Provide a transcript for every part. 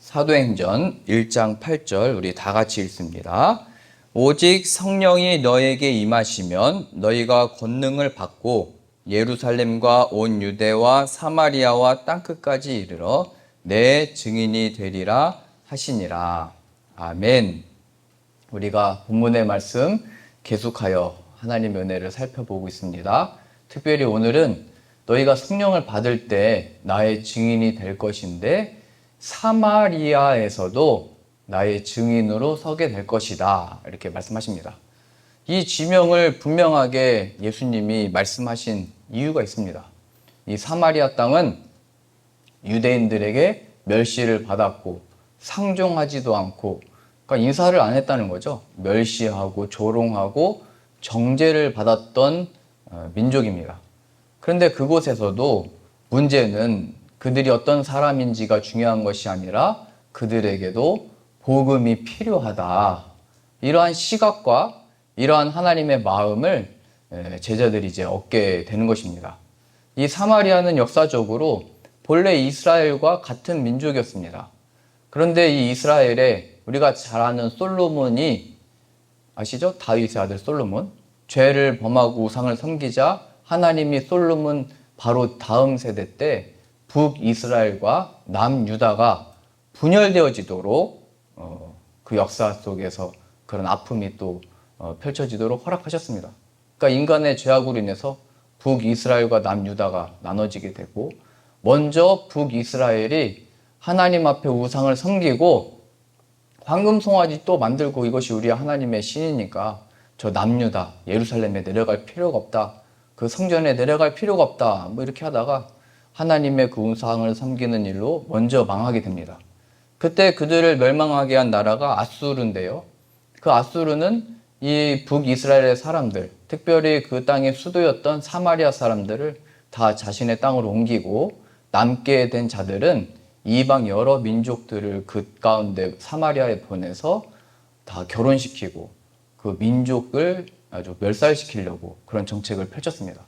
사도행전 1장 8절 우리 다 같이 읽습니다. 오직 성령이 너에게 임하시면 너희가 권능을 받고 예루살렘과 온 유대와 사마리아와 땅끝까지 이르러 내 증인이 되리라 하시니라. 아멘. 우리가 본문의 말씀 계속하여 하나님의 은혜를 살펴보고 있습니다. 특별히 오늘은 너희가 성령을 받을 때 나의 증인이 될 것인데 사마리아에서도 나의 증인으로 서게 될 것이다. 이렇게 말씀하십니다. 이 지명을 분명하게 예수님이 말씀하신 이유가 있습니다. 이 사마리아 땅은 유대인들에게 멸시를 받았고 상종하지도 않고 그러니까 인사를 안 했다는 거죠. 멸시하고 조롱하고 정죄를 받았던 민족입니다. 그런데 그곳에서도 문제는 그들이 어떤 사람인지가 중요한 것이 아니라 그들에게도 복음이 필요하다. 이러한 시각과 이러한 하나님의 마음을 제자들이 이제 얻게 되는 것입니다. 이 사마리아는 역사적으로 본래 이스라엘과 같은 민족이었습니다. 그런데 이 이스라엘에 우리가 잘 아는 솔로몬이 아시죠? 다윗의 아들 솔로몬. 죄를 범하고 우상을 섬기자 하나님이 솔로몬 바로 다음 세대 때 북이스라엘과 남유다가 분열되어지도록 그 역사 속에서 그런 아픔이 또 펼쳐지도록 허락하셨습니다. 그러니까 인간의 죄악으로 인해서 북이스라엘과 남유다가 나눠지게 되고 먼저 북이스라엘이 하나님 앞에 우상을 섬기고 황금송아지 또 만들고 이것이 우리 하나님의 신이니까 저 남유다 예루살렘에 내려갈 필요가 없다. 그 성전에 내려갈 필요가 없다. 뭐 이렇게 하다가 하나님의 그 우상을 섬기는 일로 먼저 망하게 됩니다. 그때 그들을 멸망하게 한 나라가 아수르인데요. 그 아수르는 이 북이스라엘의 사람들, 특별히 그 땅의 수도였던 사마리아 사람들을 다 자신의 땅으로 옮기고 남게 된 자들은 이방 여러 민족들을 그 가운데 사마리아에 보내서 다 결혼시키고 그 민족을 아주 멸살시키려고 그런 정책을 펼쳤습니다.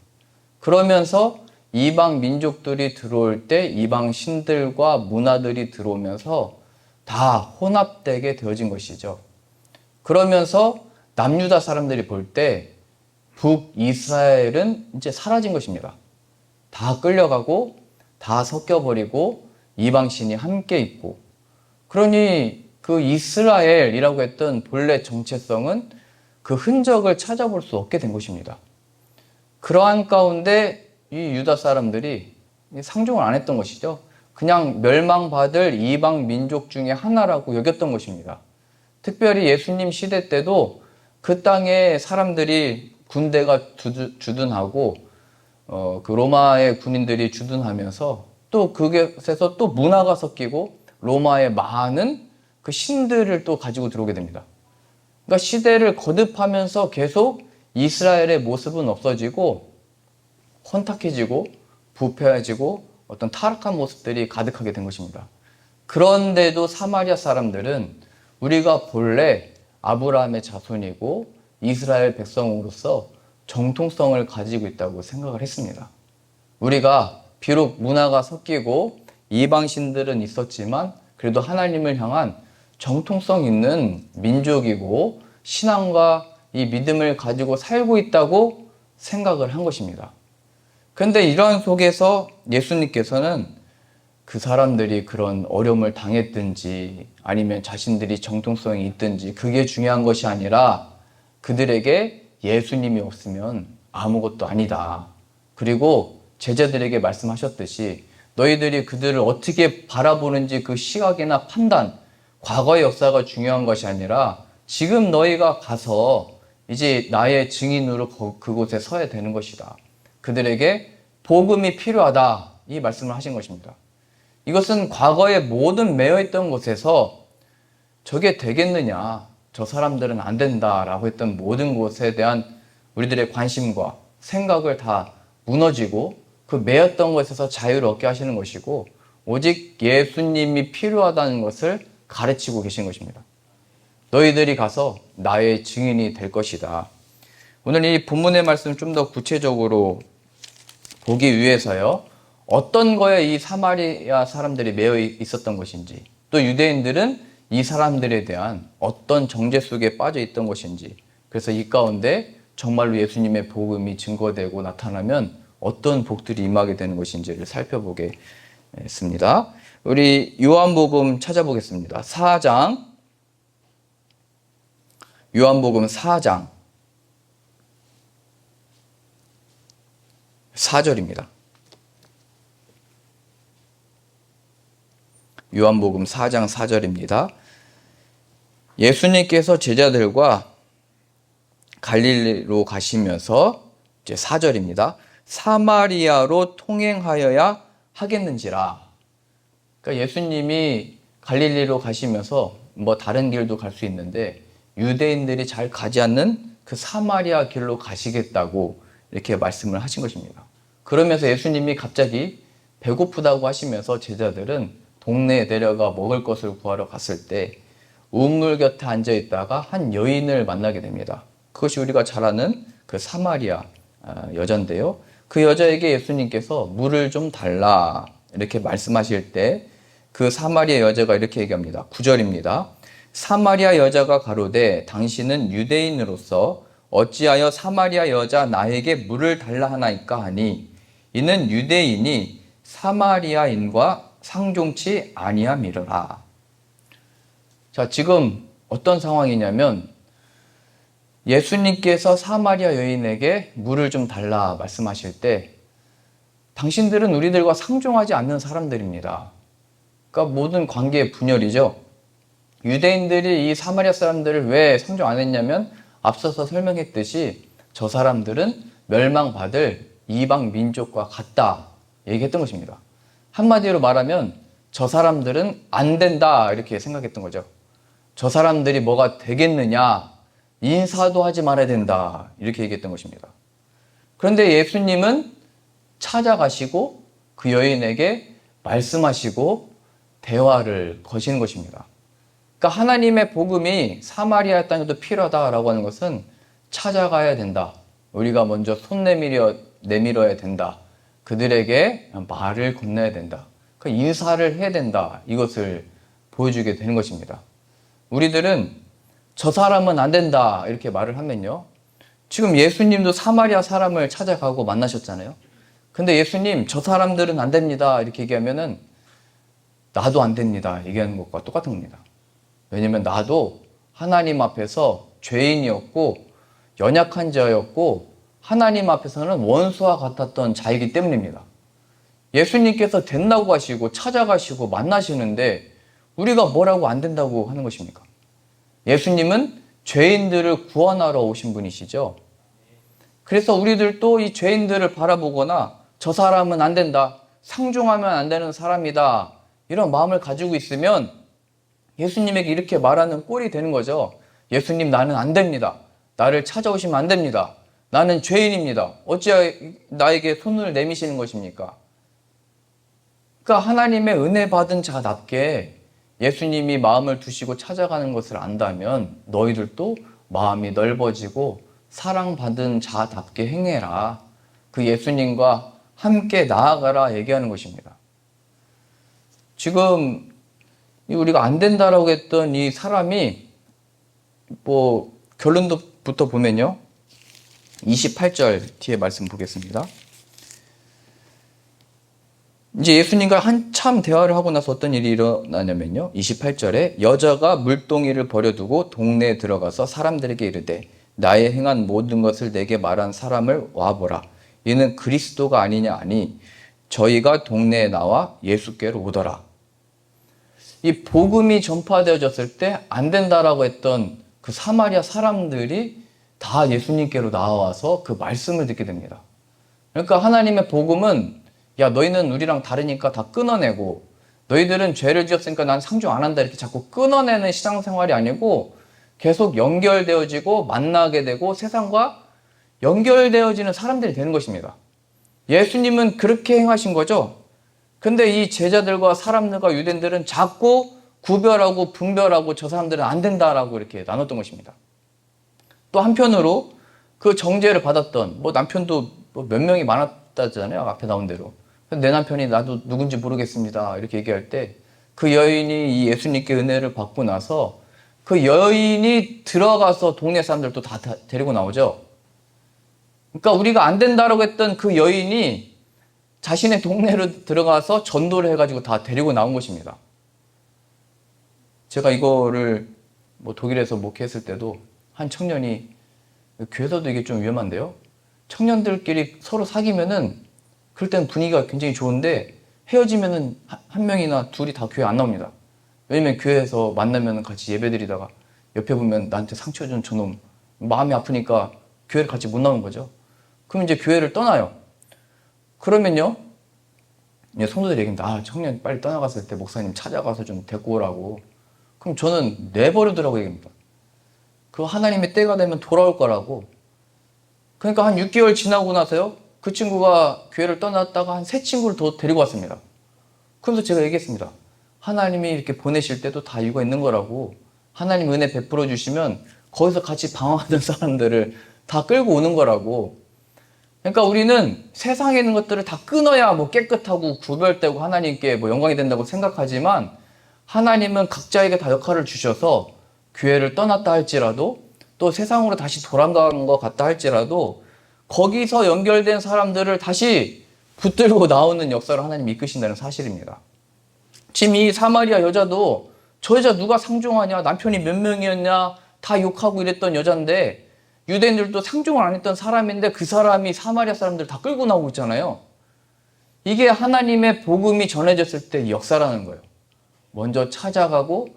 그러면서 이방 민족들이 들어올 때 이방 신들과 문화들이 들어오면서 다 혼합되게 되어진 것이죠. 그러면서 남유다 사람들이 볼 때 북이스라엘은 이제 사라진 것입니다. 다 끌려가고 다 섞여버리고 이방신이 함께 있고 그러니 그 이스라엘이라고 했던 본래 정체성은 그 흔적을 찾아볼 수 없게 된 것입니다. 그러한 가운데 이 유다 사람들이 상종을 안 했던 것이죠. 그냥 멸망받을 이방 민족 중에 하나라고 여겼던 것입니다. 특별히 예수님 시대 때도 그 땅에 사람들이 군대가 주둔하고 그 로마의 군인들이 주둔하면서 또 그것에서 또 문화가 섞이고 로마의 많은 그 신들을 또 가지고 들어오게 됩니다. 그러니까 시대를 거듭하면서 계속 이스라엘의 모습은 없어지고 혼탁해지고 부패해지고 어떤 타락한 모습들이 가득하게 된 것입니다. 그런데도 사마리아 사람들은 우리가 본래 아브라함의 자손이고 이스라엘 백성으로서 정통성을 가지고 있다고 생각을 했습니다. 우리가 비록 문화가 섞이고 이방신들은 있었지만 그래도 하나님을 향한 정통성 있는 민족이고 신앙과 이 믿음을 가지고 살고 있다고 생각을 한 것입니다. 그런데 이러한 속에서 예수님께서는 그 사람들이 그런 어려움을 당했든지 아니면 자신들이 정통성이 있든지 그게 중요한 것이 아니라 그들에게 예수님이 없으면 아무것도 아니다. 그리고 제자들에게 말씀하셨듯이 너희들이 그들을 어떻게 바라보는지 그 시각이나 판단, 과거의 역사가 중요한 것이 아니라 지금 너희가 가서 이제 나의 증인으로 그곳에 서야 되는 것이다. 그들에게 복음이 필요하다. 이 말씀을 하신 것입니다. 이것은 과거에 모든 매여있던 곳에서 저게 되겠느냐, 저 사람들은 안 된다라고 했던 모든 곳에 대한 우리들의 관심과 생각을 다 무너지고 그 매였던 것에서 자유를 얻게 하시는 것이고 오직 예수님이 필요하다는 것을 가르치고 계신 것입니다. 너희들이 가서 나의 증인이 될 것이다. 오늘 이 본문의 말씀을 좀 더 구체적으로 보기 위해서요. 어떤 거에 이 사마리아 사람들이 매여 있었던 것인지 또 유대인들은 이 사람들에 대한 어떤 정죄 속에 빠져 있던 것인지, 그래서 이 가운데 정말로 예수님의 복음이 증거되고 나타나면 어떤 복들이 임하게 되는 것인지를 살펴보겠습니다. 우리 요한복음 찾아보겠습니다. 4장, 요한복음 4장 4절입니다. 요한복음 4장 4절입니다. 예수님께서 제자들과 갈릴리로 가시면서 이제 4절입니다. 사마리아로 통행하여야 하겠는지라. 그러니까 예수님이 갈릴리로 가시면서 뭐 다른 길도 갈 수 있는데 유대인들이 잘 가지 않는 그 사마리아 길로 가시겠다고 이렇게 말씀을 하신 것입니다. 그러면서 예수님이 갑자기 배고프다고 하시면서 제자들은 동네에 내려가 먹을 것을 구하러 갔을 때 우물 곁에 앉아 있다가 한 여인을 만나게 됩니다. 그것이 우리가 잘 아는 그 사마리아 여자인데요. 그 여자에게 예수님께서 물을 좀 달라 이렇게 말씀하실 때 그 사마리아 여자가 이렇게 얘기합니다. 9절입니다. 사마리아 여자가 가로되 당신은 유대인으로서 어찌하여 사마리아 여자 나에게 물을 달라 하나이까 하니 이는 유대인이 사마리아인과 상종치 아니함이러라. 자, 지금 어떤 상황이냐면 예수님께서 사마리아 여인에게 물을 좀 달라 말씀하실 때 당신들은 우리들과 상종하지 않는 사람들입니다. 그러니까 모든 관계의 분열이죠. 유대인들이 이 사마리아 사람들을 왜 상종 안 했냐면 앞서서 설명했듯이 저 사람들은 멸망받을 이방 민족과 같다 얘기했던 것입니다. 한마디로 말하면 저 사람들은 안 된다 이렇게 생각했던 거죠. 저 사람들이 뭐가 되겠느냐, 인사도 하지 말아야 된다 이렇게 얘기했던 것입니다. 그런데 예수님은 찾아가시고 그 여인에게 말씀하시고 대화를 거시는 것입니다. 그러니까 하나님의 복음이 사마리아 땅에도 필요하다라고 하는 것은 찾아가야 된다. 우리가 먼저 손 내밀어야 된다. 그들에게 말을 건네야 된다. 그러니까 인사를 해야 된다. 이것을 보여주게 되는 것입니다. 우리들은 저 사람은 안 된다 이렇게 말을 하면요. 지금 예수님도 사마리아 사람을 찾아가고 만나셨잖아요. 근데 예수님 저 사람들은 안 됩니다 이렇게 얘기하면은 나도 안 됩니다 얘기하는 것과 똑같은 겁니다. 왜냐면 나도 하나님 앞에서 죄인이었고 연약한 자였고 하나님 앞에서는 원수와 같았던 자이기 때문입니다. 예수님께서 된다고 하시고 찾아가시고 만나시는데 우리가 뭐라고 안 된다고 하는 것입니까? 예수님은 죄인들을 구원하러 오신 분이시죠. 그래서 우리들도 이 죄인들을 바라보거나 저 사람은 안 된다, 상종하면 안 되는 사람이다 이런 마음을 가지고 있으면 예수님에게 이렇게 말하는 꼴이 되는 거죠. 예수님 나는 안 됩니다. 나를 찾아오시면 안 됩니다. 나는 죄인입니다. 어찌하여 나에게 손을 내미시는 것입니까? 그러니까 하나님의 은혜 받은 자답게 예수님이 마음을 두시고 찾아가는 것을 안다면 너희들도 마음이 넓어지고 사랑받은 자답게 행해라. 그 예수님과 함께 나아가라 얘기하는 것입니다. 지금 우리가 안 된다라고 했던 이 사람이 결론부터 보면요. 28절 뒤에 말씀 보겠습니다. 이제 예수님과 한참 대화를 하고 나서 어떤 일이 일어나냐면요. 28절에 여자가 물동이를 버려두고 동네에 들어가서 사람들에게 이르되 나의 행한 모든 것을 내게 말한 사람을 와보라. 이는 그리스도가 아니냐 하니 저희가 동네에 나와 예수께로 오더라. 이 복음이 전파되어졌을 때 안 된다라고 했던 그 사마리아 사람들이 다 예수님께로 나와서 그 말씀을 듣게 됩니다. 그러니까 하나님의 복음은 야 너희는 우리랑 다르니까 다 끊어내고 너희들은 죄를 지었으니까 난 상종 안 한다 이렇게 자꾸 끊어내는 신앙생활이 아니고 계속 연결되어지고 만나게 되고 세상과 연결되어지는 사람들이 되는 것입니다. 예수님은 그렇게 행하신 거죠. 근데 이 제자들과 사람들과 유대인들은 자꾸 구별하고 분별하고 저 사람들은 안 된다라고 이렇게 나눴던 것입니다. 또 한편으로 그 정죄를 받았던 남편도 몇 명이 많았다잖아요. 앞에 나온 대로. 내 남편이 나도 누군지 모르겠습니다. 이렇게 얘기할 때 그 여인이 이 예수님께 은혜를 받고 나서 그 여인이 들어가서 동네 사람들도 다 데리고 나오죠. 그러니까 우리가 안 된다라고 했던 그 여인이 자신의 동네로 들어가서 전도를 해가지고 다 데리고 나온 것입니다. 제가 이거를 뭐 독일에서 목회했을 때도 한 청년이, 교회에서도 이게 좀 위험한데요. 청년들끼리 서로 사귀면은 그럴 때는 분위기가 굉장히 좋은데 헤어지면은 한 명이나 둘이 다 교회 안 나옵니다. 왜냐면 교회에서 만나면 같이 예배드리다가 옆에 보면 나한테 상처 준 저놈 마음이 아프니까 교회를 같이 못 나오는 거죠. 그럼 이제 교회를 떠나요. 그러면요, 성도들이 얘기합니다. 아, 청년 빨리 떠나갔을 때 목사님 찾아가서 좀 데리고 오라고. 그럼 저는 내버려두라고 얘기합니다. 그 하나님의 때가 되면 돌아올 거라고. 그러니까 한 6개월 지나고 나서요, 그 친구가 교회를 떠났다가 한 3친구를 더 데리고 왔습니다. 그러면서 제가 얘기했습니다. 하나님이 이렇게 보내실 때도 다 이유가 있는 거라고. 하나님 은혜 베풀어 주시면 거기서 같이 방황하던 사람들을 다 끌고 오는 거라고. 그러니까 우리는 세상에 있는 것들을 다 끊어야 뭐 깨끗하고 구별되고 하나님께 뭐 영광이 된다고 생각하지만, 하나님은 각자에게 다 역할을 주셔서 교회를 떠났다 할지라도 또 세상으로 다시 돌아간 것 같다 할지라도 거기서 연결된 사람들을 다시 붙들고 나오는 역사를 하나님이 이끄신다는 사실입니다. 지금 이 사마리아 여자도 저 여자 누가 상종하냐, 남편이 몇 명이었냐 다 욕하고 이랬던 여잔데, 유대인들도 상종을 안 했던 사람인데 그 사람이 사마리아 사람들 다 끌고 나오고 있잖아요. 이게 하나님의 복음이 전해졌을 때 역사라는 거예요. 먼저 찾아가고,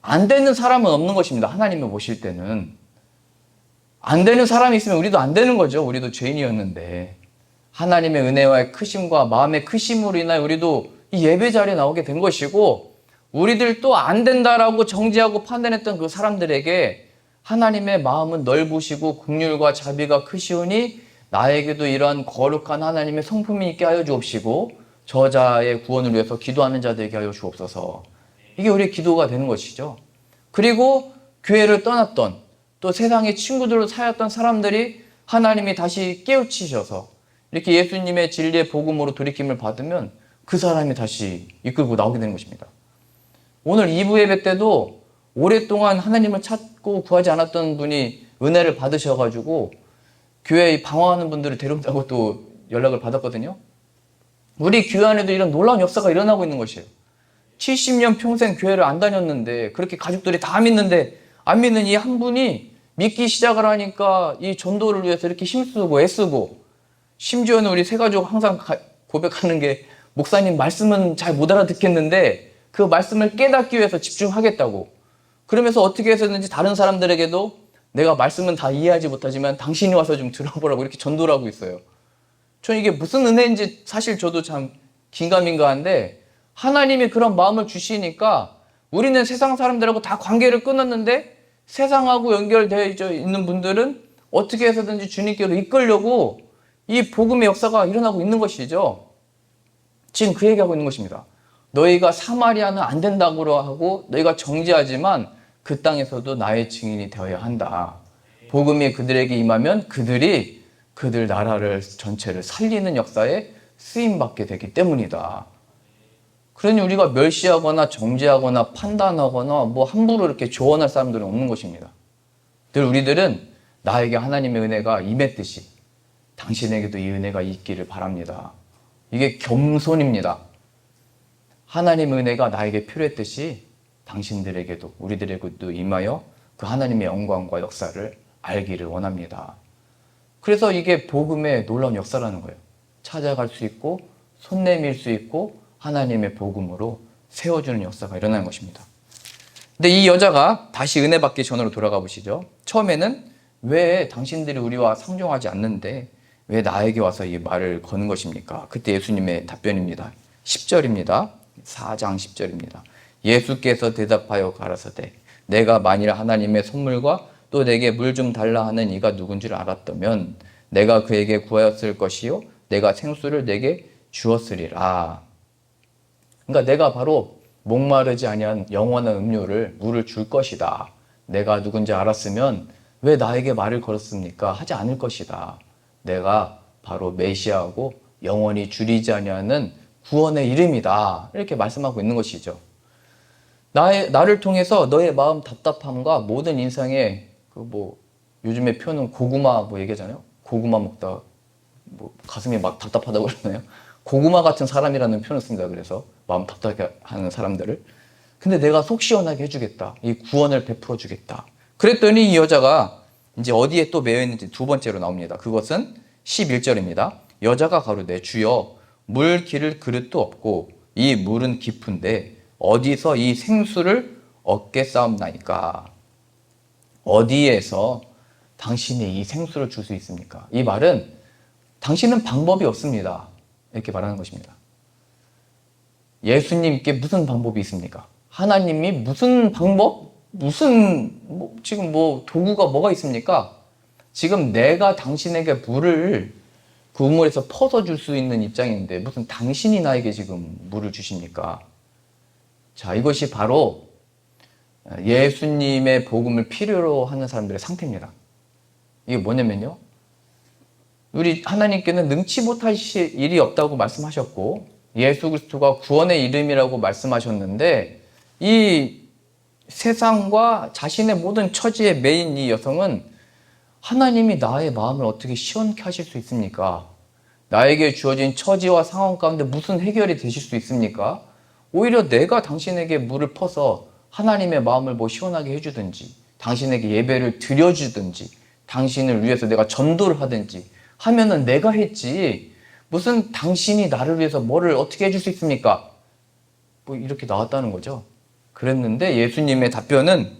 안 되는 사람은 없는 것입니다. 하나님을 모실 때는. 안 되는 사람이 있으면 우리도 안 되는 거죠. 우리도 죄인이었는데. 하나님의 은혜와의 크심과 마음의 크심으로 인하여 우리도 이 예배 자리에 나오게 된 것이고, 우리들도 안 된다라고 정죄하고 판단했던 그 사람들에게 하나님의 마음은 넓으시고 긍휼과 자비가 크시오니 나에게도 이러한 거룩한 하나님의 성품이 있게 하여 주옵시고 저자의 구원을 위해서 기도하는 자 되게 하여 주옵소서. 이게 우리의 기도가 되는 것이죠. 그리고 교회를 떠났던, 또 세상의 친구들로 살았던 사람들이 하나님이 다시 깨우치셔서 이렇게 예수님의 진리의 복음으로 돌이킴을 받으면 그 사람이 다시 이끌고 나오게 되는 것입니다. 오늘 2부 예배 때도 오랫동안 하나님을 찾고 구하지 않았던 분이 은혜를 받으셔가지고 교회에 방황하는 분들을 데려온다고 또 연락을 받았거든요. 우리 교회 안에도 이런 놀라운 역사가 일어나고 있는 것이에요. 70년 평생 교회를 안 다녔는데, 그렇게 가족들이 다 믿는데 안 믿는 이 한 분이 믿기 시작을 하니까 이 전도를 위해서 이렇게 힘쓰고 애쓰고, 심지어는 우리 세 가족 항상 고백하는 게, 목사님 말씀은 잘 못 알아듣겠는데 그 말씀을 깨닫기 위해서 집중하겠다고. 그러면서 어떻게 해서든지 다른 사람들에게도 내가 말씀은 다 이해하지 못하지만 당신이 와서 좀 들어보라고 이렇게 전도를 하고 있어요. 저는 이게 무슨 은혜인지 사실 저도 참 긴가민가한데, 하나님이 그런 마음을 주시니까 우리는 세상 사람들하고 다 관계를 끊었는데 세상하고 연결되어 있는 분들은 어떻게 해서든지 주님께로 이끌려고 이 복음의 역사가 일어나고 있는 것이죠. 지금 그 얘기하고 있는 것입니다. 너희가 사마리아는 안 된다고 하고 너희가 정죄하지만 그 땅에서도 나의 증인이 되어야 한다. 복음이 그들에게 임하면 그들이 그들 나라를 전체를 살리는 역사에 쓰임받게 되기 때문이다. 그러니 우리가 멸시하거나 정죄하거나 판단하거나 뭐 함부로 이렇게 조언할 사람들은 없는 것입니다. 늘 우리들은 나에게 하나님의 은혜가 임했듯이 당신에게도 이 은혜가 있기를 바랍니다. 이게 겸손입니다. 하나님의 은혜가 나에게 필요했듯이 당신들에게도 우리들에게도 임하여 그 하나님의 영광과 역사를 알기를 원합니다. 그래서 이게 복음의 놀라운 역사라는 거예요. 찾아갈 수 있고 손 내밀 수 있고 하나님의 복음으로 세워주는 역사가 일어나는 것입니다. 근데 이 여자가 다시 은혜 받기 전으로 돌아가 보시죠. 처음에는 왜 당신들이 우리와 상종하지 않는데 왜 나에게 와서 이 말을 거는 것입니까? 그때 예수님의 답변입니다. 10절입니다. 4장 10절입니다. 예수께서 대답하여 가라사대 내가 만일 하나님의 선물과 또 내게 물 좀 달라 하는 이가 누군 줄 알았다면 내가 그에게 구하였을 것이요 내가 생수를 내게 주었으리라. 그러니까 내가 바로 목마르지 아니한 영원한 음료를 물을 줄 것이다. 내가 누군지 알았으면 왜 나에게 말을 걸었습니까? 하지 않을 것이다. 내가 바로 메시아하고 영원히 줄이지 아니하는 구원의 이름이다. 이렇게 말씀하고 있는 것이죠. 나를 통해서 너의 마음 답답함과 모든 인생의 요즘에 표현은 고구마 얘기하잖아요. 고구마 먹다 가슴이 막 답답하다고 그러나요? 고구마 같은 사람이라는 표현을 씁니다. 그래서 마음 답답하게 하는 사람들을. 근데 내가 속 시원하게 해주겠다. 이 구원을 베풀어 주겠다. 그랬더니 이 여자가 이제 어디에 또 매여 있는지 두 번째로 나옵니다. 그것은 11절입니다. 여자가 가로되 주여 물 기를 그릇도 없고 이 물은 깊은데 어디서 이 생수를 얻겠사옵나이까. 어디에서 당신이 이 생수를 줄 수 있습니까? 이 말은 당신은 방법이 없습니다. 이렇게 말하는 것입니다. 예수님께 무슨 방법이 있습니까? 하나님이 무슨 방법? 지금 도구가 뭐가 있습니까? 지금 내가 당신에게 물을 그 우물에서 퍼서 줄 수 있는 입장인데 무슨 당신이 나에게 지금 물을 주십니까? 자, 이것이 바로 예수님의 복음을 필요로 하는 사람들의 상태입니다. 이게 뭐냐면요. 우리 하나님께는 능치 못하실 일이 없다고 말씀하셨고 예수 그리스도가 구원의 이름이라고 말씀하셨는데 이 세상과 자신의 모든 처지에 매인 이 여성은 하나님이 나의 마음을 어떻게 시원케 하실 수 있습니까? 나에게 주어진 처지와 상황 가운데 무슨 해결이 되실 수 있습니까? 오히려 내가 당신에게 물을 퍼서 하나님의 마음을 시원하게 해주든지 당신에게 예배를 드려주든지 당신을 위해서 내가 전도를 하든지 하면은 내가 했지 무슨 당신이 나를 위해서 뭐를 어떻게 해줄 수 있습니까? 이렇게 나왔다는 거죠. 그랬는데 예수님의 답변은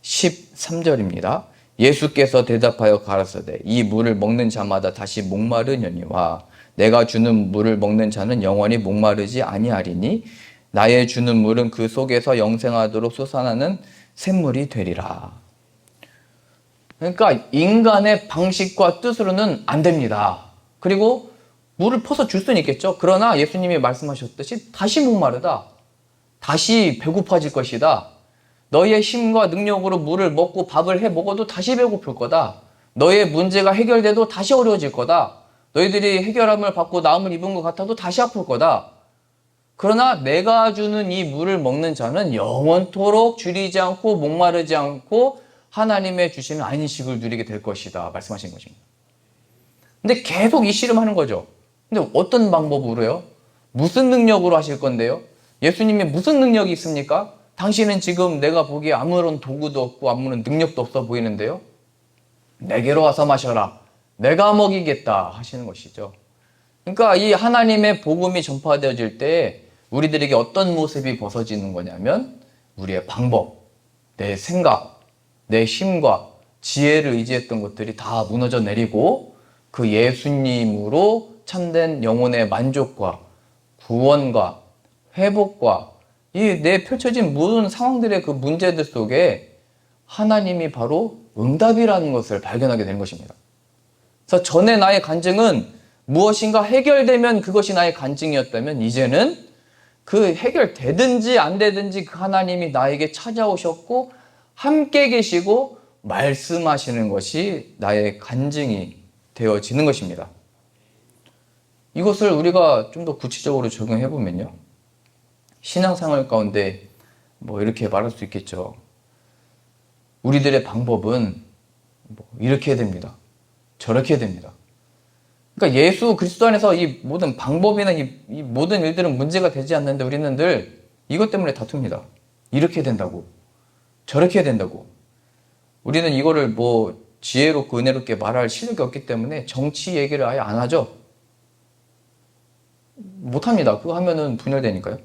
13절입니다. 예수께서 대답하여 가라사대 이 물을 먹는 자마다 다시 목마르려니와 내가 주는 물을 먹는 자는 영원히 목마르지 아니하리니 나의 주는 물은 그 속에서 영생하도록 솟아나는 샘물이 되리라. 그러니까 인간의 방식과 뜻으로는 안 됩니다. 그리고 물을 퍼서 줄 수는 있겠죠. 그러나 예수님이 말씀하셨듯이 다시 목마르다. 다시 배고파질 것이다. 너의 힘과 능력으로 물을 먹고 밥을 해 먹어도 다시 배고플 거다. 너의 문제가 해결돼도 다시 어려워질 거다. 너희들이 해결함을 받고 나음을 입은 것 같아도 다시 아플 거다. 그러나 내가 주는 이 물을 먹는 자는 영원토록 줄이지 않고 목마르지 않고 하나님의 주시는 안식을 누리게 될 것이다 말씀하신 것입니다. 근데 계속 이 씨름하는 거죠. 근데 어떤 방법으로요? 무슨 능력으로 하실 건데요? 예수님이 무슨 능력이 있습니까? 당신은 지금 내가 보기에 아무런 도구도 없고 아무런 능력도 없어 보이는데요? 내게로 와서 마셔라. 내가 먹이겠다 하시는 것이죠. 그러니까 이 하나님의 복음이 전파되어질 때 우리들에게 어떤 모습이 벗어지는 거냐면 우리의 방법, 내 생각, 내 힘과 지혜를 의지했던 것들이 다 무너져 내리고 그 예수님으로 참된 영혼의 만족과 구원과 회복과 이 내 펼쳐진 모든 상황들의 그 문제들 속에 하나님이 바로 응답이라는 것을 발견하게 되는 것입니다. 그래서 전에 나의 간증은 무엇인가 해결되면 그것이 나의 간증이었다면 이제는 그 해결되든지 안 되든지 그 하나님이 나에게 찾아오셨고 함께 계시고 말씀하시는 것이 나의 간증이 되어지는 것입니다. 이것을 우리가 좀 더 구체적으로 적용해 보면요. 신앙생활 가운데 이렇게 말할 수 있겠죠. 우리들의 방법은 이렇게 해야 됩니다. 저렇게 해야 됩니다. 그러니까 예수 그리스도 안에서 이 모든 방법이나 이 모든 일들은 문제가 되지 않는데 우리는 늘 이것 때문에 다툽니다. 이렇게 해야 된다고. 저렇게 해야 된다고. 우리는 이거를 지혜롭고 은혜롭게 말할 실력이 없기 때문에 정치 얘기를 아예 안 하죠. 못합니다. 그거 하면은 분열되니까요.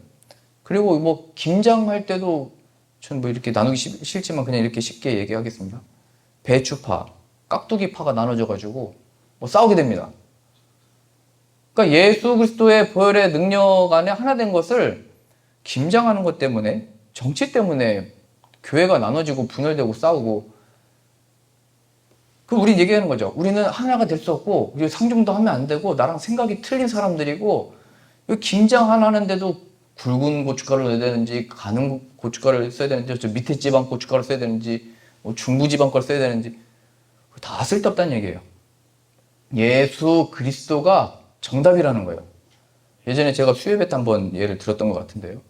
그리고 김장할 때도 전 이렇게 나누기 싫지만 그냥 이렇게 쉽게 얘기하겠습니다. 배추파, 깍두기파가 나눠져가지고 싸우게 됩니다. 그러니까 예수 그리스도의 보혈의 능력 안에 하나 된 것을 김장하는 것 때문에 정치 때문에 교회가 나눠지고 분열되고 싸우고 그럼 우린 얘기하는 거죠. 우리는 하나가 될 수 없고 우리 상종도 하면 안 되고 나랑 생각이 틀린 사람들이고 김장 하나 하는데도 굵은 고춧가루를 넣어야 되는지 가는 고춧가루를 써야 되는지 저 밑에 지방 고춧가루 써야 되는지 중부 지방 걸 써야 되는지 다 쓸데없다는 얘기예요. 예수 그리스도가 정답이라는 거예요. 예전에 제가 수협에 한번 예를 들었던 것 같은데요.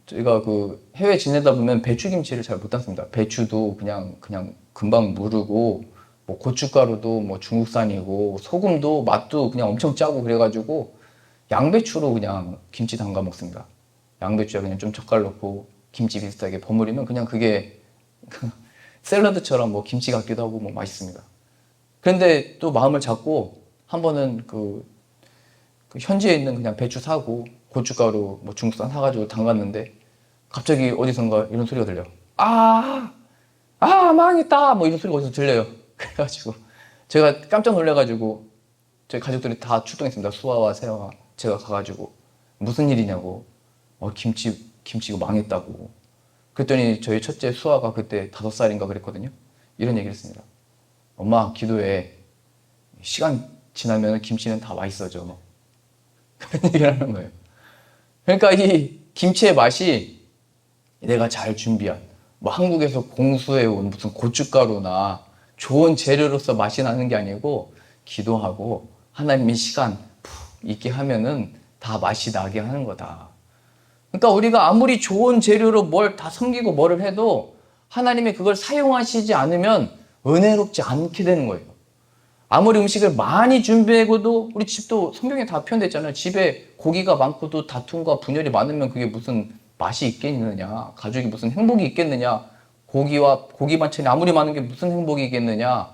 저희가 그 해외 지내다 보면 배추김치를 잘 못 담습니다. 배추도 그냥 금방 무르고, 뭐 고춧가루도 뭐 중국산이고, 소금도 맛도 그냥 엄청 짜고 그래가지고, 양배추로 그냥 김치 담가 먹습니다. 양배추에 그냥 좀 젓갈 넣고, 김치 비슷하게 버무리면 그냥 그게 샐러드처럼 뭐 김치 같기도 하고 뭐 맛있습니다. 그런데 또 마음을 잡고, 한 번은 그 현지에 있는 그냥 배추 사고, 고춧가루 뭐 중국산 사가지고 담갔는데, 갑자기 어디선가 이런 소리가 들려요. 망했다! 뭐 이런 소리가 어디서 들려요. 그래가지고, 제가 깜짝 놀래가지고, 저희 가족들이 다 출동했습니다. 수아와 세아가. 제가 가가지고, 무슨 일이냐고, 김치 이거 망했다고. 그랬더니 저희 첫째 수아가 그때 5살인가 그랬거든요. 이런 얘기를 했습니다. 엄마, 기도해. 시간 지나면 김치는 다 맛있어져. 그런 얘기를 하는 거예요. 그러니까 이 김치의 맛이 내가 잘 준비한, 뭐 한국에서 공수해온 무슨 고춧가루나 좋은 재료로서 맛이 나는 게 아니고, 기도하고 하나님의 시간 푹 있게 하면은 다 맛이 나게 하는 거다. 그러니까 우리가 아무리 좋은 재료로 뭘 다 섬기고 뭐를 해도 하나님이 그걸 사용하시지 않으면 은혜롭지 않게 되는 거예요. 아무리 음식을 많이 준비해고도, 우리 집도 성경에 다 표현됐잖아요. 집에 고기가 많고도 다툼과 분열이 많으면 그게 무슨 맛이 있겠느냐, 가족이 무슨 행복이 있겠느냐, 고기 반찬이 아무리 많은 게 무슨 행복이 있겠느냐.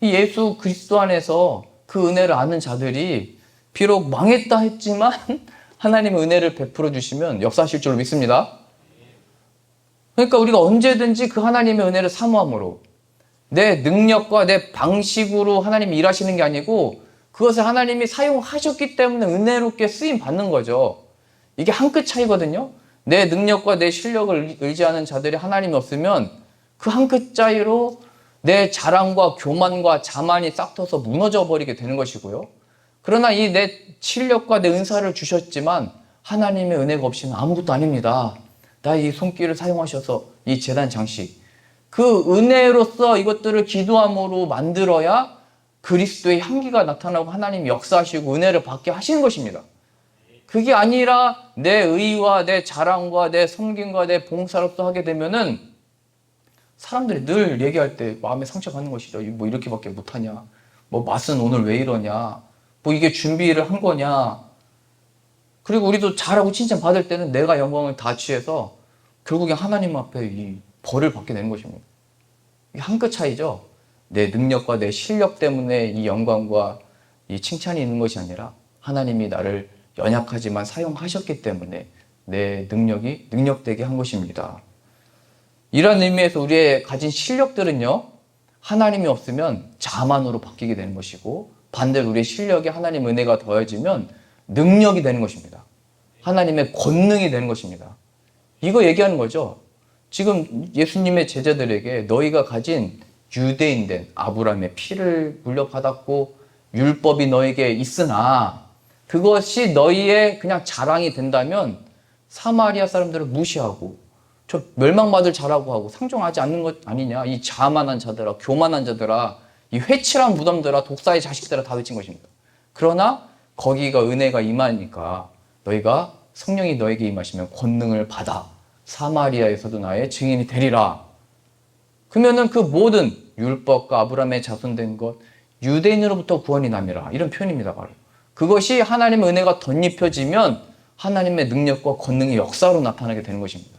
이 예수 그리스도 안에서 그 은혜를 아는 자들이 비록 망했다 했지만 하나님의 은혜를 베풀어 주시면 역사하실 줄로 믿습니다. 그러니까 우리가 언제든지 그 하나님의 은혜를 사모함으로, 내 능력과 내 방식으로 하나님이 일하시는 게 아니고 그것을 하나님이 사용하셨기 때문에 은혜롭게 쓰임 받는 거죠. 이게 한 끗 차이거든요. 내 능력과 내 실력을 의지하는 자들이 하나님이 없으면 그 한 끗 차이로 내 자랑과 교만과 자만이 싹터서 무너져 버리게 되는 것이고요. 그러나 이 내 실력과 내 은사를 주셨지만 하나님의 은혜가 없이는 아무것도 아닙니다. 나의 이 손길을 사용하셔서 이 제단 장식, 그 은혜로서 이것들을 기도함으로 만들어야 그리스도의 향기가 나타나고 하나님이 역사하시고 은혜를 받게 하시는 것입니다. 그게 아니라 내 의와 내 자랑과 내 섬김과 내 봉사로서 하게 되면은 사람들이 늘 얘기할 때 마음에 상처받는 것이죠. 뭐 이렇게밖에 못하냐, 뭐 맛은 오늘 왜 이러냐, 뭐 이게 준비를 한 거냐. 그리고 우리도 잘하고 칭찬 받을 때는 내가 영광을 다 취해서 결국에 하나님 앞에 이 벌을 받게 되는 것입니다. 이게 한 끗 차이죠. 내 능력과 내 실력 때문에 이 영광과 이 칭찬이 있는 것이 아니라 하나님이 나를 연약하지만 사용하셨기 때문에 내 능력이 능력되게 한 것입니다. 이런 의미에서 우리의 가진 실력들은요, 하나님이 없으면 자만으로 바뀌게 되는 것이고, 반대로 우리의 실력에 하나님 은혜가 더해지면 능력이 되는 것입니다. 하나님의 권능이 되는 것입니다. 이거 얘기하는 거죠. 지금 예수님의 제자들에게 너희가 가진 유대인된 아브라함의 피를 물려받았고 율법이 너에게 있으나 그것이 너희의 그냥 자랑이 된다면 사마리아 사람들을 무시하고 저 멸망받을 자라고 하고 상종하지 않는 것 아니냐. 이 자만한 자들아, 교만한 자들아, 이 회칠한 무덤들아, 독사의 자식들아 다 외친 것입니다. 그러나 거기가 은혜가 임하니까 너희가 성령이 너에게 임하시면 권능을 받아 사마리아에서도 나의 증인이 되리라. 그러면은 그 모든 율법과 아브라함의 자손된 것, 유대인으로부터 구원이 남이라. 이런 표현입니다. 바로 그것이 하나님의 은혜가 덧입혀지면 하나님의 능력과 권능의 역사로 나타나게 되는 것입니다.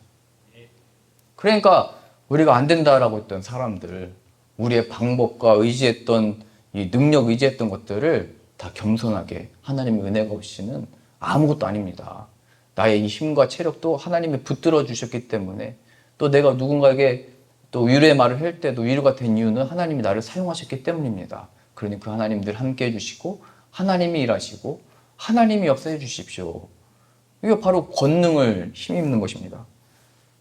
그러니까 우리가 안 된다라고 했던 사람들, 우리의 방법과 의지했던 이 능력 의지했던 것들을 다 겸손하게 하나님의 은혜가 없이는 아무것도 아닙니다. 나의 이 힘과 체력도 하나님이 붙들어 주셨기 때문에, 또 내가 누군가에게 또 위로의 말을 할 때도 위로가 된 이유는 하나님이 나를 사용하셨기 때문입니다. 그러니 그 하나님 늘 함께 해주시고 하나님이 일하시고 하나님이 역사해 주십시오. 이게 바로 권능을 힘입는 것입니다.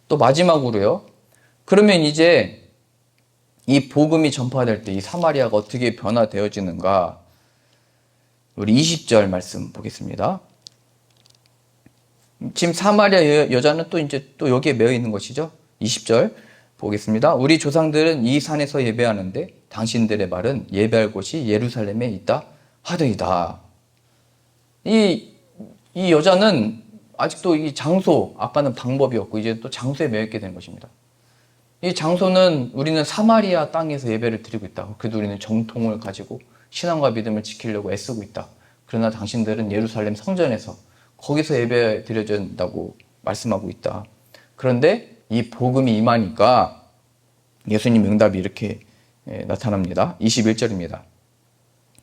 또 마지막으로요. 그러면 이제 이 복음이 전파될 때 이 사마리아가 어떻게 변화되어지는가? 우리 20절 말씀 보겠습니다. 지금 사마리아 여자는 또 이제 또 여기에 매여 있는 것이죠. 20절 보겠습니다. 우리 조상들은 이 산에서 예배하는데 당신들의 말은 예배할 곳이 예루살렘에 있다 하더이다. 이 여자는 아직도 이 장소, 아까는 방법이었고 이제 또 장소에 매여 있게 되는 것입니다. 이 장소는 우리는 사마리아 땅에서 예배를 드리고 있다. 그래도 우리는 정통을 가지고 신앙과 믿음을 지키려고 애쓰고 있다. 그러나 당신들은 예루살렘 성전에서 거기서 예배 드려야 된다고 말씀하고 있다. 그런데 이 복음이 임하니까 예수님 응답이 이렇게 나타납니다. 21절입니다.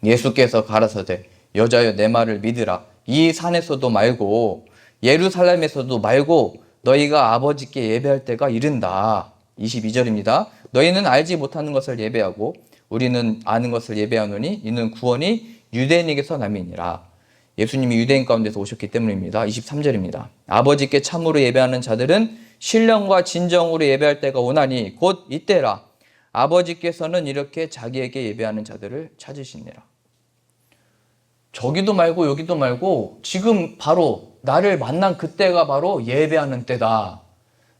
예수께서 가라사대 여자여 내 말을 믿으라. 이 산에서도 말고 예루살렘에서도 말고 너희가 아버지께 예배할 때가 이른다. 22절입니다. 너희는 알지 못하는 것을 예배하고 우리는 아는 것을 예배하노니 이는 구원이 유대인에게서 남이니라. 예수님이 유대인 가운데서 오셨기 때문입니다. 23절입니다. 아버지께 참으로 예배하는 자들은 신령과 진정으로 예배할 때가 오나니 곧 이때라. 아버지께서는 이렇게 자기에게 예배하는 자들을 찾으시니라. 저기도 말고 여기도 말고 지금 바로 나를 만난 그때가 바로 예배하는 때다.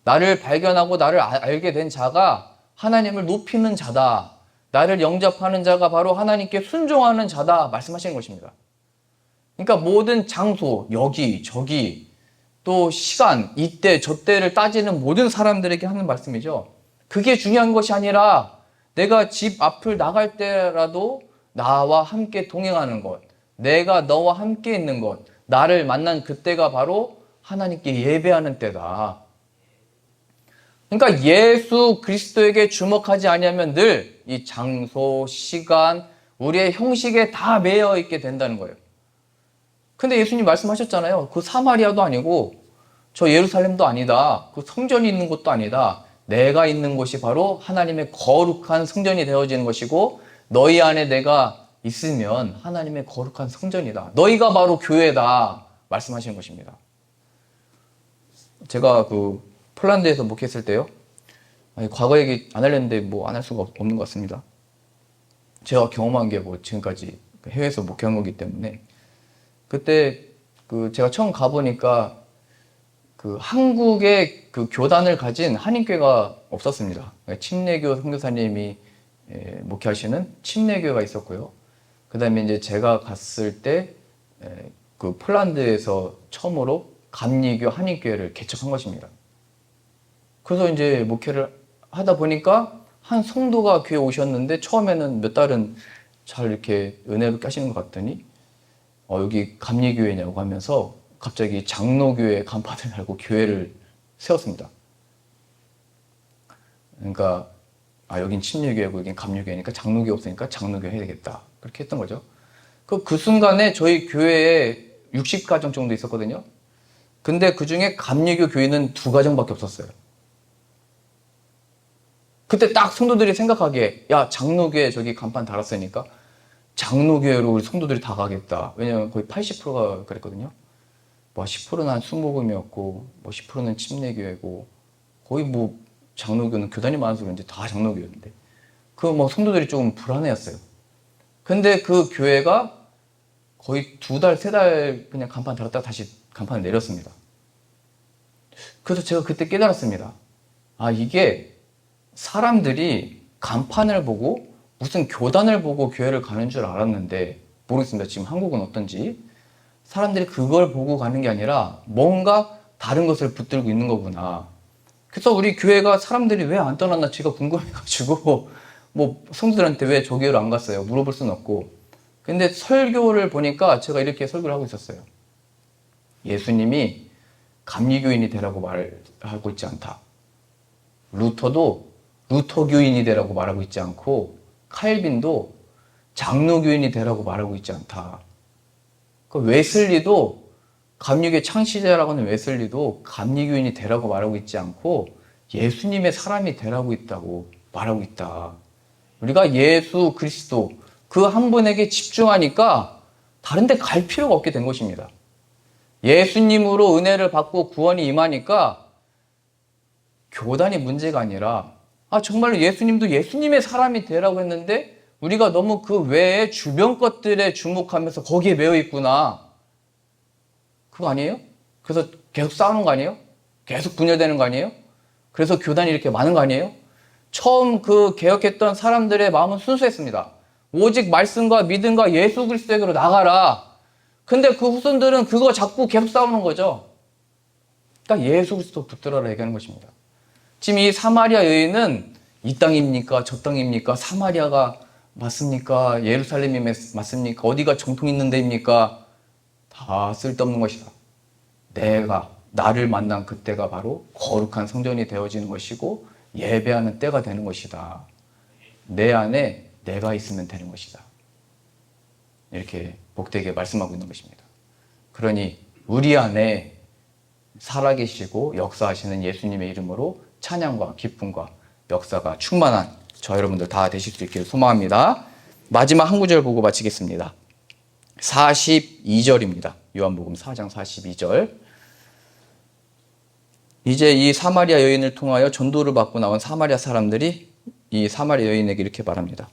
나를 발견하고 나를 알게 된 자가 하나님을 높이는 자다. 나를 영접하는 자가 바로 하나님께 순종하는 자다. 말씀하시는 것입니다. 그러니까 모든 장소, 여기, 저기, 또 시간, 이때, 저때를 따지는 모든 사람들에게 하는 말씀이죠. 그게 중요한 것이 아니라 내가 집 앞을 나갈 때라도 나와 함께 동행하는 것, 내가 너와 함께 있는 것, 나를 만난 그때가 바로 하나님께 예배하는 때다. 그러니까 예수 그리스도에게 주목하지 아니하면 늘 이 장소, 시간, 우리의 형식에 다 매여 있게 된다는 거예요. 근데 예수님 말씀하셨잖아요. 그 사마리아도 아니고 저 예루살렘도 아니다. 그 성전이 있는 곳도 아니다. 내가 있는 곳이 바로 하나님의 거룩한 성전이 되어지는 것이고 너희 안에 내가 있으면 하나님의 거룩한 성전이다. 너희가 바로 교회다. 말씀하시는 것입니다. 제가 그 폴란드에서 목회했을 때요. 과거 얘기 안 하려는데 뭐 안 할 수가 없는 것 같습니다. 제가 경험한 게 뭐 지금까지 해외에서 목회한 거기 때문에 그때 그 제가 처음 가보니까 그 한국의 그 교단을 가진 한인교회가 없었습니다. 침례교 선교사님이 목회하시는 침례교회가 있었고요. 그 다음에 이제 제가 갔을 때 그 폴란드에서 처음으로 감리교 한인교회를 개척한 것입니다. 그래서 이제 목회를 하다 보니까 한 성도가 교회 오셨는데 처음에는 몇 달은 잘 이렇게 은혜롭게 하시는 것 같더니 여기 감리교회냐고 하면서 갑자기 장로교회 간판을 달고 교회를 세웠습니다. 그러니까 여긴 침례교회고 여긴 감리교회니까 장로교회 없으니까 장로교회 해야 되겠다. 그렇게 했던 거죠. 그 순간에 저희 교회에 60가정 정도 있었거든요. 근데 그 중에 감리교 교인은 2가정밖에 없었어요. 그때 딱 성도들이 생각하기에 야 장로교회 저기 간판 달았으니까 장로교회로 우리 성도들이 다 가겠다. 왜냐면 거의 80%가 그랬거든요. 뭐 10%는 한 순복음이었고 뭐 10%는 침례교회고 거의 뭐 장로교는 교단이 많아서 그런지 다 장로교였는데 그 뭐 성도들이 조금 불안해했어요. 근데 그 교회가 거의 2달, 3달 그냥 간판 달았다가 다시 간판을 내렸습니다. 그래서 제가 그때 깨달았습니다. 이게 사람들이 간판을 보고 무슨 교단을 보고 교회를 가는 줄 알았는데 모르겠습니다. 지금 한국은 어떤지. 사람들이 그걸 보고 가는 게 아니라 뭔가 다른 것을 붙들고 있는 거구나. 그래서 우리 교회가 사람들이 왜 안 떠났나 제가 궁금해가지고 뭐 성도들한테 왜 저 교회로 안 갔어요? 물어볼 수는 없고. 근데 설교를 보니까 제가 이렇게 설교를 하고 있었어요. 예수님이 감리교인이 되라고 말하고 있지 않다. 루터도 루터교인이 되라고 말하고 있지 않고 칼빈도 장로교인이 되라고 말하고 있지 않다. 그 웨슬리도 감리교의 창시자라고 하는 웨슬리도 감리교인이 되라고 말하고 있지 않고 예수님의 사람이 되라고 있다고 말하고 있다. 우리가 예수 그리스도 그 한 분에게 집중하니까 다른 데 갈 필요가 없게 된 것입니다. 예수님으로 은혜를 받고 구원이 임하니까 교단이 문제가 아니라 정말로 예수님도 예수님의 사람이 되라고 했는데 우리가 너무 그 외에 주변 것들에 주목하면서 거기에 매여 있구나. 그거 아니에요? 그래서 계속 싸우는 거 아니에요? 계속 분열되는 거 아니에요? 그래서 교단이 이렇게 많은 거 아니에요? 처음 그 개혁했던 사람들의 마음은 순수했습니다. 오직 말씀과 믿음과 예수 그리스도에게로 나가라. 근데 그 후손들은 그거 자꾸 계속 싸우는 거죠. 딱 예수 그리스도 붙들어라 얘기하는 것입니다. 지금 이 사마리아 여인은 이 땅입니까? 저 땅입니까? 사마리아가 맞습니까? 예루살렘이 맞습니까? 어디가 정통 있는 데입니까? 다 쓸데없는 것이다. 나를 만난 그때가 바로 거룩한 성전이 되어지는 것이고 예배하는 때가 되는 것이다. 내 안에 내가 있으면 되는 것이다. 이렇게 복되게 말씀하고 있는 것입니다. 그러니 우리 안에 살아계시고 역사하시는 예수님의 이름으로 찬양과 기쁨과 역사가 충만한 저 여러분들 다 되실 수 있기를 소망합니다. 마지막 한 구절 보고 마치겠습니다. 42절입니다. 요한복음 4장 42절. 이제 이 사마리아 여인을 통하여 전도를 받고 나온 사마리아 사람들이 이 사마리아 여인에게 이렇게 말합니다.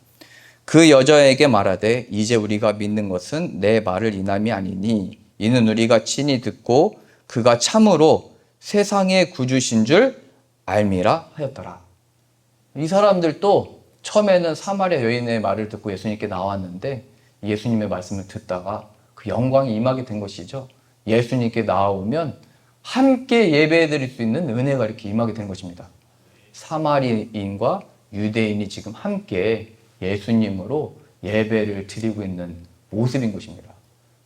그 여자에게 말하되 이제 우리가 믿는 것은 내 말을 인함이 아니니 이는 우리가 친히 듣고 그가 참으로 세상의 구주신 줄 알미라 하였더라. 이 사람들도 처음에는 사마리아 여인의 말을 듣고 예수님께 나왔는데 예수님의 말씀을 듣다가 그 영광이 임하게 된 것이죠. 예수님께 나오면 함께 예배해 드릴 수 있는 은혜가 이렇게 임하게 된 것입니다. 사마리아인과 유대인이 지금 함께 예수님으로 예배를 드리고 있는 모습인 것입니다.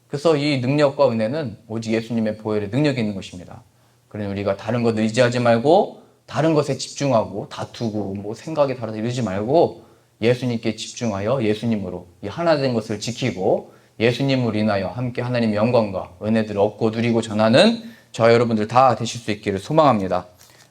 그래서 이 능력과 은혜는 오직 예수님의 보혈의 능력이 있는 것입니다. 그러니 우리가 다른 것 의지하지 말고 다른 것에 집중하고 다투고 생각이 다르다 이러지 말고 예수님께 집중하여 예수님으로 이 하나 된 것을 지키고 예수님을 인하여 함께 하나님의 영광과 은혜들을 얻고 누리고 전하는 저 여러분들 다 되실 수 있기를 소망합니다.